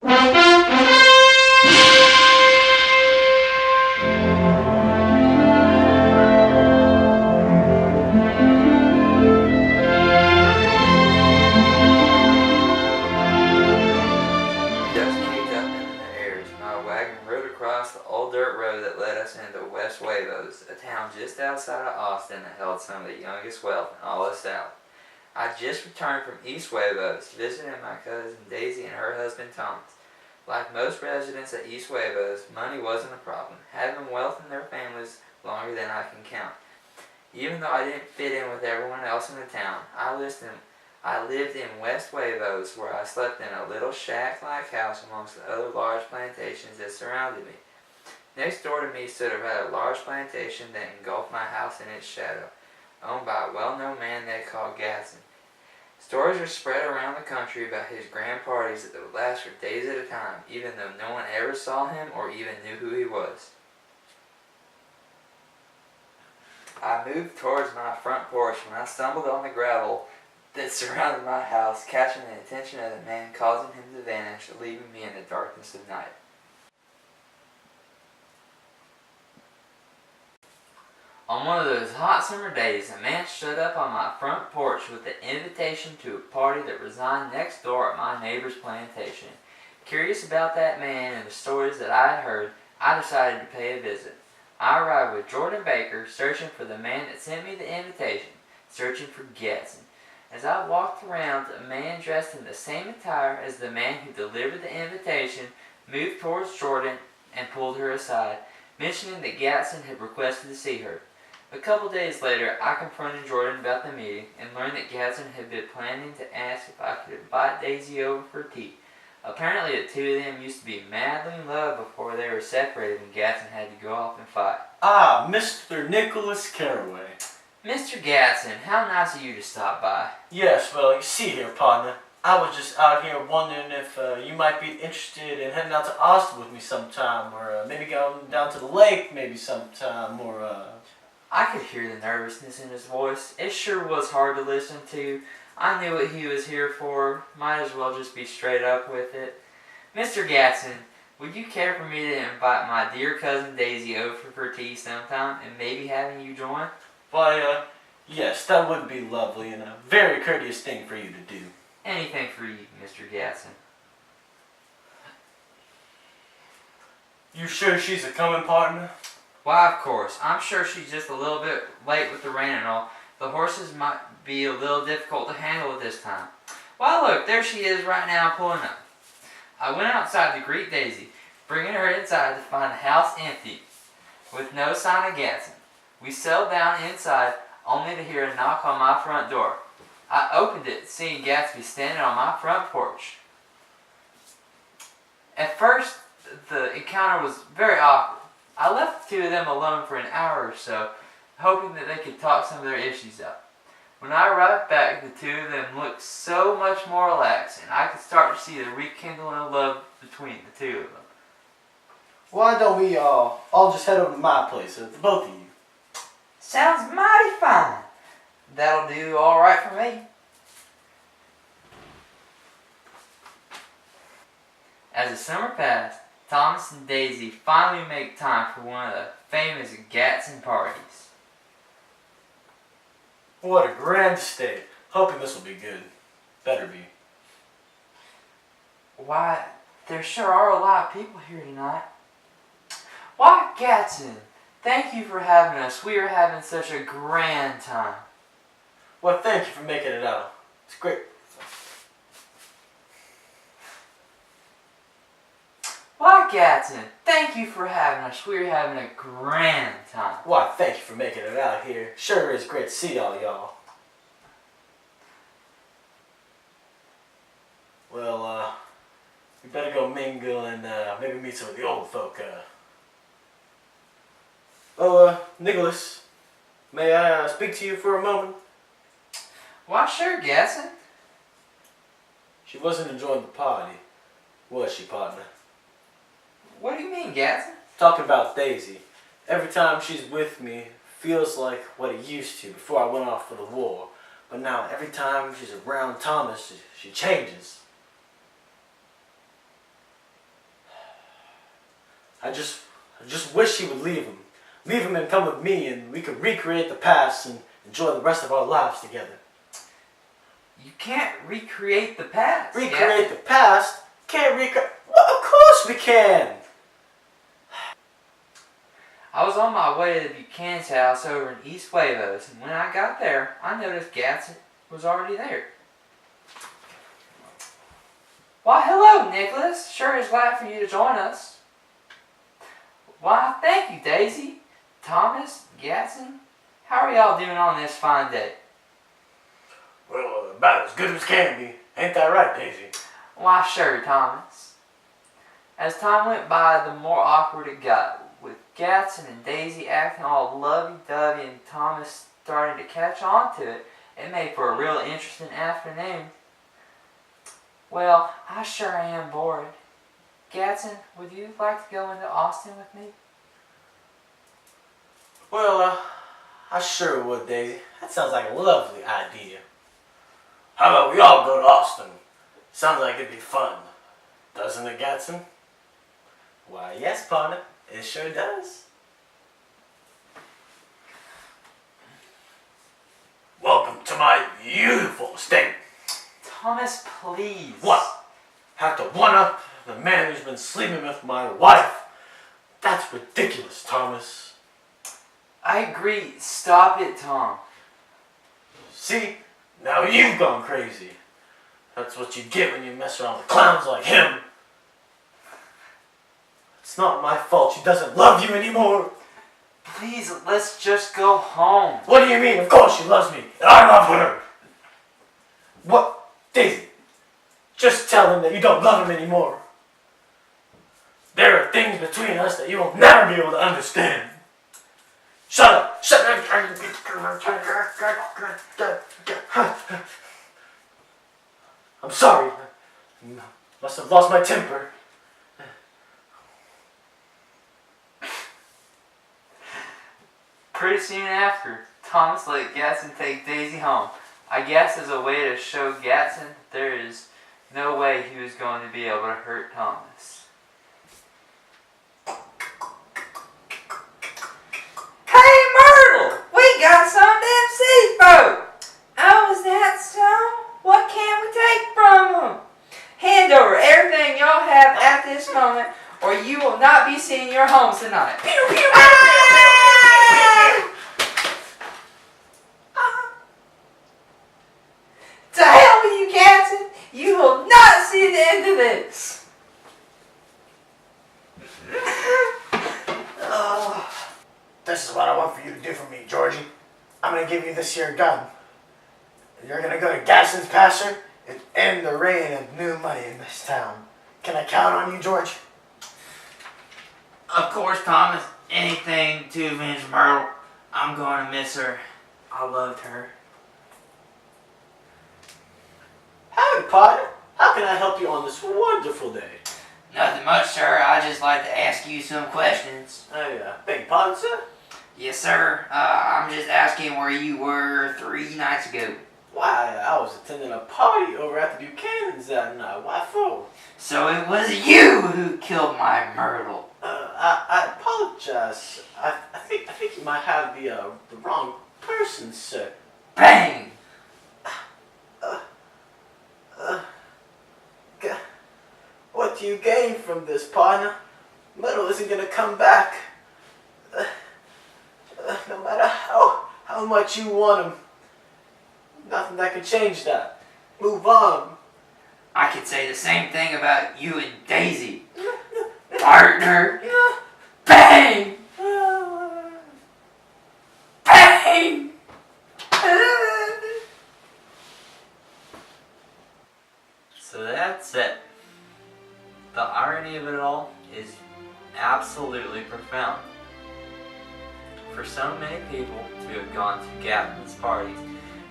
Just kicked up in the air as my wagon rode across the old dirt road that led us into West Wavos, a town just outside of Austin that held some of the youngest wealth in all the South. I just returned from East Wavos, visiting my cousin Daisy and her husband Thomas. Like most residents at East Wavos, money wasn't a problem, having wealth in their families longer than I can count. Even though I didn't fit in with everyone else in the town, I lived in West Wavos, where I slept in a little shack-like house amongst the other large plantations that surrounded me. Next door to me stood a rather large plantation that engulfed my house in its shadow, owned by a well-known man they called Gatson. Stories are spread around the country about his grand parties that would last for days at a time, even though no one ever saw him or even knew who he was. I moved towards my front porch when I stumbled on the gravel that surrounded my house, catching the attention of the man, causing him to vanish, leaving me in the darkness of night. On one of those hot summer days, a man showed up on my front porch with an invitation to a party that resided next door at my neighbor's plantation. Curious about that man and the stories that I had heard, I decided to pay a visit. I arrived with Jordan Baker, searching for the man that sent me the invitation, searching for Gatson. As I walked around, a man dressed in the same attire as the man who delivered the invitation moved towards Jordan and pulled her aside, mentioning that Gatson had requested to see her. A couple days later, I confronted Jordan about the meeting and learned that Gatson had been planning to ask if I could invite Daisy over for tea. Apparently the two of them used to be madly in love before they were separated when Gatson had to go off and fight. Ah, Mr. Nicholas Carraway. Mr. Gatson, how nice of you to stop by. Yes, well, you see here, partner, I was just out here wondering if you might be interested in heading out to Austin with me sometime, or maybe going down to the lake maybe sometime, or I could hear the nervousness in his voice. It sure was hard to listen to. I knew what he was here for. Might as well just be straight up with it. Mr. Gatson, would you care for me to invite my dear cousin Daisy over for tea sometime and maybe having you join? Why, yes, that would be lovely and a very courteous thing for you to do. Anything for you, Mr. Gatson. You sure she's a coming, partner? Why, of course. I'm sure she's just a little bit late with the rain and all. The horses might be a little difficult to handle at this time. Why, look, there she is right now pulling up. I went outside to greet Daisy, bringing her inside to find the house empty, with no sign of Gatson. We settled down inside, only to hear a knock on my front door. I opened it, seeing Gatsby standing on my front porch. At first, the encounter was very awkward. I left the two of them alone for an hour or so, hoping that they could talk some of their issues out. When I arrived back, the two of them looked so much more relaxed, and I could start to see the rekindling of love between the two of them. Why don't we all just head over to my place, the both of you? Sounds mighty fine. That'll do all right for me. As the summer passed, Thomas and Daisy finally make time for one of the famous Gatson parties. What a grand state. Hoping this will be good. Better be. Why, there sure are a lot of people here tonight. Why, Gatson, thank you for having us. We are having such a grand time. Well, thank you for making it out. It's great. Why, Gatson, thank you for having us. We're having a grand time. Why, thank you for making it out here. Sure is great to see all y'all. Well, we better go mingle and maybe meet some of the old folk. Nicholas, may I speak to you for a moment? Why, sure, Gatson. She wasn't enjoying the party, was she, partner? What do you mean, Gatson? Talking about Daisy. Every time she's with me, feels like what it used to before I went off for the war. But now, every time she's around Thomas, she changes. I just wish he would leave him. Leave him and come with me, and we could recreate the past and enjoy the rest of our lives together. You can't recreate the past. Recreate the past? Can't recreate? Well, of course we can! I was on my way to the Buchanan's house over in East Huevos, and when I got there, I noticed Gatson was already there. Why, hello, Nicholas. Sure is glad for you to join us. Why, thank you, Daisy, Thomas, Gatson. How are y'all doing on this fine day? Well, about as good as can be. Ain't that right, Daisy? Why, sure, Thomas. As time went by, the more awkward it got, with Gatson and Daisy acting all lovey-dovey and Thomas starting to catch on to it. It made for a real interesting afternoon. Well, I sure am bored. Gatson, would you like to go into Austin with me? Well, I sure would, Daisy. That sounds like a lovely idea. How about we all go to Austin? Sounds like it'd be fun. Doesn't it, Gatson? Why, yes, partner. It sure does. Welcome to my beautiful estate. Thomas, please. What? Have to one-up the man who's been sleeping with my wife? That's ridiculous, Thomas. I agree. Stop it, Tom. See? Now you've gone crazy. That's what you get when you mess around with clowns like him. It's not my fault she doesn't love you anymore. Please, let's just go home. What do you mean? Of course she loves me, and I love her. What? Daisy, just tell him that you don't love him anymore. There are things between us that you will never be able to understand. Shut up! Shut up! I'm sorry. Must have lost my temper. Pretty soon after, Thomas let Gatson take Daisy home. I guess as a way to show Gatson that there is no way he was going to be able to hurt Thomas. Hey Myrtle! We got some damn seafood! Oh, is that so? What can we take from them? Hand over everything y'all have at this moment, or you will not be seeing your homes tonight. Pew, pew, pew, To hell with you, Gatson! You will not see the end of this! This is what I want for you to do for me, Georgie. I'm gonna give you this here gun. You're gonna go to Gadsden's pasture and end the reign of new money in this town. Can I count on you, George? Of course, Thomas. Anything to avenge Myrtle. I'm going to miss her. I loved her. Howdy, partner. How can I help you on this wonderful day? Nothing much, sir. I'd just like to ask you some questions. I beg your pardon, sir? Yes, sir. I'm just asking where you were 3 nights ago. Why, I was attending a party over at the Buchanan's that night. Why for? So it was you who killed my Myrtle. I apologize. I think you might have the wrong person, sir. Bang! What do you gain from this, partner? Myrtle isn't gonna come back. No matter how much you want him. Nothing that can change that. Move on. I could say the same thing about you and Daisy. Partner. Bang! Bang! So that's it. The irony of it all is absolutely profound. For so many people to have gone to Gatsden's parties,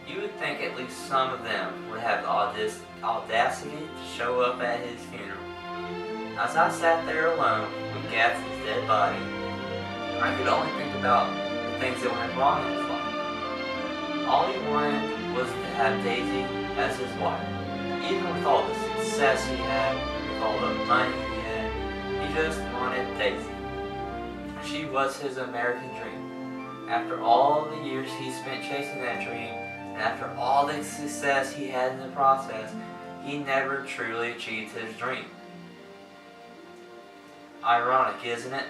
you would think at least some of them would have the audacity to show up at his funeral. As I sat there alone with Gatsden's dead body, I could only think about the things that went wrong in his life. All he wanted was to have Daisy as his wife. Even with all the success he had, with all the money he had, he just wanted Daisy. She was his American dream. After all the years he spent chasing that dream, and after all the success he had in the process, he never truly achieved his dream. Ironic, isn't it?